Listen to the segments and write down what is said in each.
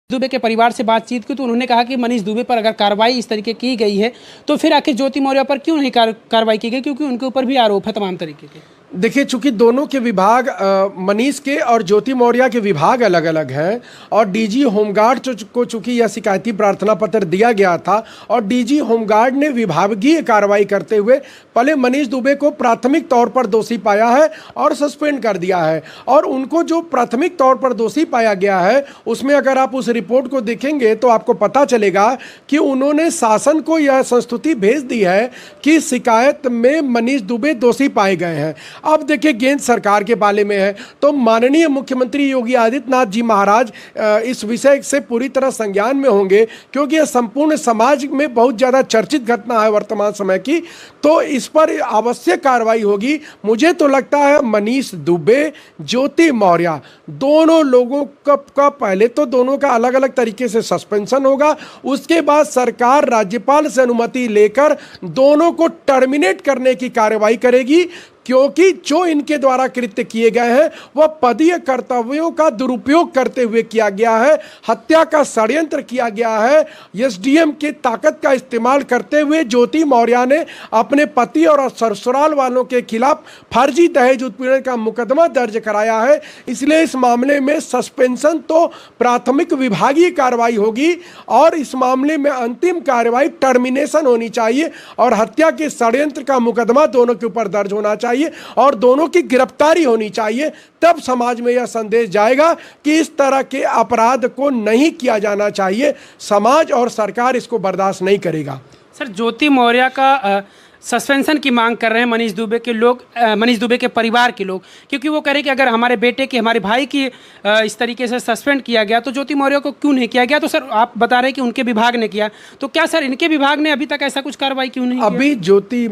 दुबे के परिवार से बातचीत की तो उन्होंने कहा कि मनीष दुबे पर अगर कार्रवाई इस तरीके की गई है तो फिर आखिर ज्योति मौर्य पर क्यों नहीं कार्रवाई की गई, क्योंकि उनके ऊपर भी आरोप है तमाम तरीके के। देखिए, चूंकि दोनों के विभाग मनीष के और ज्योति मौर्य के विभाग अलग अलग हैं और डीजी होमगार्ड को चूंकि यह शिकायती प्रार्थना पत्र दिया गया था और डीजी होमगार्ड ने विभागीय कार्रवाई करते हुए पहले मनीष दुबे को प्राथमिक तौर पर दोषी पाया है और सस्पेंड कर दिया है। और उनको जो प्राथमिक तौर पर दोषी पाया गया है उसमें अगर आप उस रिपोर्ट को देखेंगे तो आपको पता चलेगा कि उन्होंने शासन को यह संस्तुति भेज दी है कि शिकायत में मनीष दुबे दोषी पाए गए हैं। अब देखिए, गेंद सरकार के बाले में है तो माननीय मुख्यमंत्री योगी आदित्यनाथ जी महाराज इस विषय से पूरी तरह संज्ञान में होंगे, क्योंकि यह संपूर्ण समाज में बहुत ज़्यादा चर्चित घटना है वर्तमान समय की, तो इस पर आवश्यक कार्रवाई होगी। मुझे तो लगता है मनीष दुबे, ज्योति मौर्य दोनों लोगों का पहले तो दोनों का अलग अलग तरीके से सस्पेंशन होगा, उसके बाद सरकार राज्यपाल से अनुमति लेकर दोनों को टर्मिनेट करने की कार्रवाई करेगी, क्योंकि जो इनके द्वारा कृत्य किए गए हैं वह पदीय कर्तव्यों का दुरुपयोग करते हुए किया गया है, हत्या का षड्यंत्र किया गया है। एसडीएम की ताकत का इस्तेमाल करते हुए ज्योति मौर्य ने अपने पति और ससुराल वालों के खिलाफ फर्जी दहेज उत्पीड़न का मुकदमा दर्ज कराया है। इसलिए इस मामले में सस्पेंशन तो प्राथमिक विभागीय कार्रवाई होगी और इस मामले में अंतिम कार्रवाई टर्मिनेशन होनी चाहिए और हत्या के षड्यंत्र का मुकदमा दोनों के ऊपर दर्ज होना चाहिए और दोनों की गिरफ्तारी होनी चाहिए। तब समाज में यह संदेश जाएगा कि इस तरह के अपराध को नहीं किया जाना चाहिए। समाज और सरकार इसको बर्दाश्त नहीं करेगा। सर, ज्योति मौर्य का सस्पेंशन की मांग कर रहे हैं मनीष दुबे के लोग, मनीष दुबे के परिवार के लोग, क्योंकि वो कह रहे हैं कि अगर हमारे बेटे की, हमारे भाई की इस तरीके से सस्पेंड किया गया तो ज्योति मौर्य को क्यों नहीं किया गया। तो सर आप बता रहे हैं कि उनके विभाग ने किया, तो क्या सर इनके विभाग ने अभी तक ऐसा कुछ कार्रवाई क्यों नहीं अभी किया? ज्योति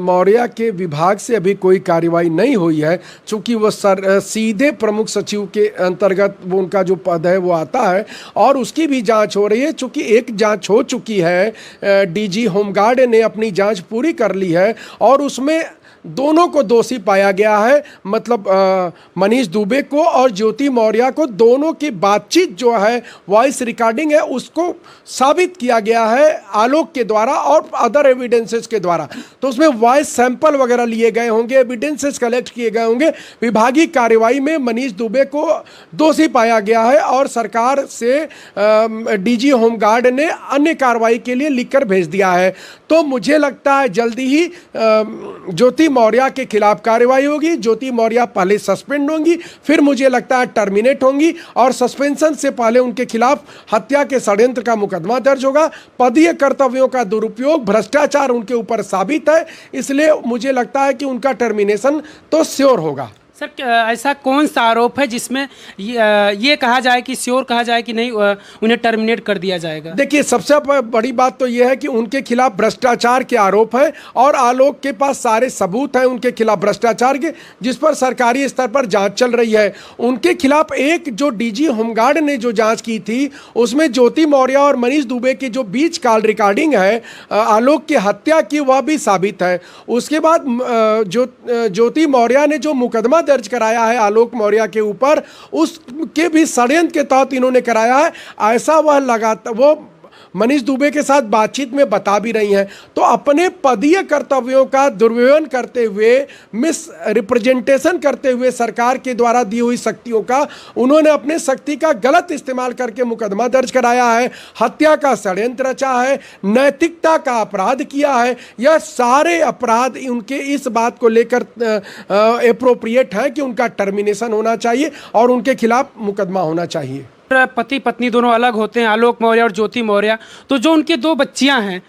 मौर्य के विभाग से अभी कोई कार्रवाई नहीं हुई है, चूंकि वो सीधे प्रमुख सचिव के अंतर्गत वो उनका जो पद है वो आता है और उसकी भी जांच हो रही है। चूंकि एक जांच हो चुकी है, डीजी होमगार्ड ने अपनी जांच पूरी कर ली है और उसमें दोनों को दोषी पाया गया है, मतलब मनीष दुबे को और ज्योति मौर्य को, दोनों की बातचीत जो है वॉइस रिकॉर्डिंग है उसको साबित किया गया है आलोक के द्वारा और अदर एविडेंसेस के द्वारा। तो उसमें वॉइस सैंपल वगैरह लिए गए होंगे, एविडेंसेस कलेक्ट किए गए होंगे। विभागीय कार्रवाई में मनीष दुबे को दोषी पाया गया है और सरकार से डीजी होमगार्ड ने अन्य कार्रवाई के लिए लिखकर भेज दिया है। तो मुझे लगता है जल्दी ही ज्योति मौर्य के खिलाफ कार्रवाई होगी। ज्योति मौर्य पहले सस्पेंड होंगी, फिर मुझे लगता है टर्मिनेट होंगी और सस्पेंशन से पहले उनके खिलाफ हत्या के षड्यंत्र का मुकदमा दर्ज होगा। पदीय कर्तव्यों का दुरुपयोग, भ्रष्टाचार उनके ऊपर साबित है, इसलिए मुझे लगता है कि उनका टर्मिनेशन तो श्योर होगा। सर, ऐसा कौन सा आरोप है जिसमें ये कहा जाए कि श्योर कहा जाए कि नहीं उन्हें टर्मिनेट कर दिया जाएगा? देखिए, सबसे बड़ी बात तो यह है कि उनके खिलाफ भ्रष्टाचार के आरोप है और आलोक के पास सारे सबूत हैं उनके खिलाफ भ्रष्टाचार के, जिस पर सरकारी स्तर पर जांच चल रही है। उनके खिलाफ एक जो डीजी होमगार्ड ने जो जांच की थी उसमें ज्योति मौर्य और मनीष दुबे की जो बीच कॉल रिकॉर्डिंग है आलोक की हत्या की, वह भी साबित है। उसके बाद ज्योति मौर्य ने जो मुकदमा दर्ज कराया है आलोक मौर्य के ऊपर, उसके भी षड्यंत्र के तहत इन्होंने कराया है, ऐसा वह लगातार वो मनीष दुबे के साथ बातचीत में बता भी रही हैं। तो अपने पदीय कर्तव्यों का दुर्व्यवहार करते हुए, मिस रिप्रेजेंटेशन करते हुए सरकार के द्वारा दी हुई शक्तियों का उन्होंने अपने शक्ति का गलत इस्तेमाल करके मुकदमा दर्ज कराया है, हत्या का षड्यंत्र रचा है, नैतिकता का अपराध किया है। यह सारे अपराध उनके इस बात को लेकर एप्रोप्रिएट है कि उनका टर्मिनेशन होना चाहिए और उनके खिलाफ मुकदमा होना चाहिए। पति पत्नी दोनों अलग होते हैं, आलोक मौर्य और ज्योति मौर्य, तो जो उनके दो बच्चियां हैं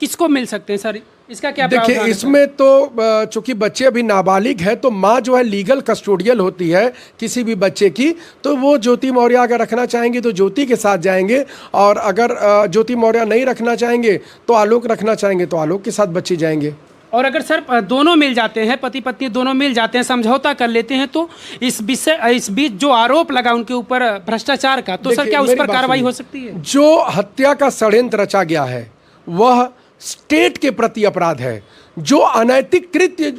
किसको मिल सकते हैं सर? इसका क्या प्रावधान है? देखिए, इसमें तो चूंकि बच्चे अभी नाबालिग है तो माँ जो है लीगल कस्टोडियल होती है किसी भी बच्चे की, तो वो ज्योति मौर्य अगर रखना चाहेंगे तो ज्योति के साथ जाएंगे और अगर ज्योति मौर्य नहीं रखना चाहेंगे तो आलोक रखना चाहेंगे तो आलोक के साथ बच्चे जाएंगे। और अगर सर दोनों मिल जाते हैं, पति पत्नी दोनों मिल जाते हैं, समझौता कर लेते हैं, तो इस बीच जो आरोप लगा उनके ऊपर भ्रष्टाचार का, तो सर क्या उस पर कार्रवाई हो सकती है? जो हत्या का षड्यंत्र रचा गया है वह स्टेट के प्रति अपराध है। जो अनैतिक कृत्य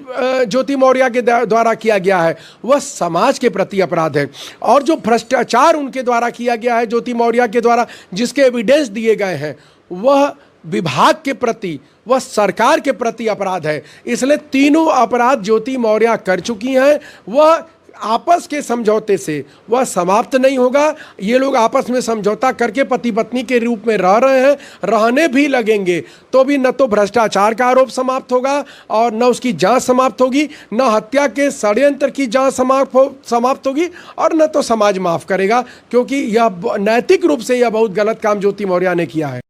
ज्योति मौर्य के द्वारा किया गया है वह समाज के प्रति अपराध है। और जो भ्रष्टाचार उनके द्वारा किया गया है ज्योति मौर्य के द्वारा, जिसके एविडेंस दिए गए हैं, वह विभाग के प्रति, वह सरकार के प्रति अपराध है। इसलिए तीनों अपराध ज्योति मौर्य कर चुकी हैं। वह आपस के समझौते से वह समाप्त नहीं होगा। ये लोग आपस में समझौता करके पति पत्नी के रूप में रह रहे हैं, रहने भी लगेंगे तो भी न तो भ्रष्टाचार का आरोप समाप्त होगा और न उसकी जांच समाप्त होगी, न हत्या के षड्यंत्र की जांच समाप्त होगी और न तो समाज माफ करेगा, क्योंकि यह नैतिक रूप से यह बहुत गलत काम ज्योति मौर्य ने किया है।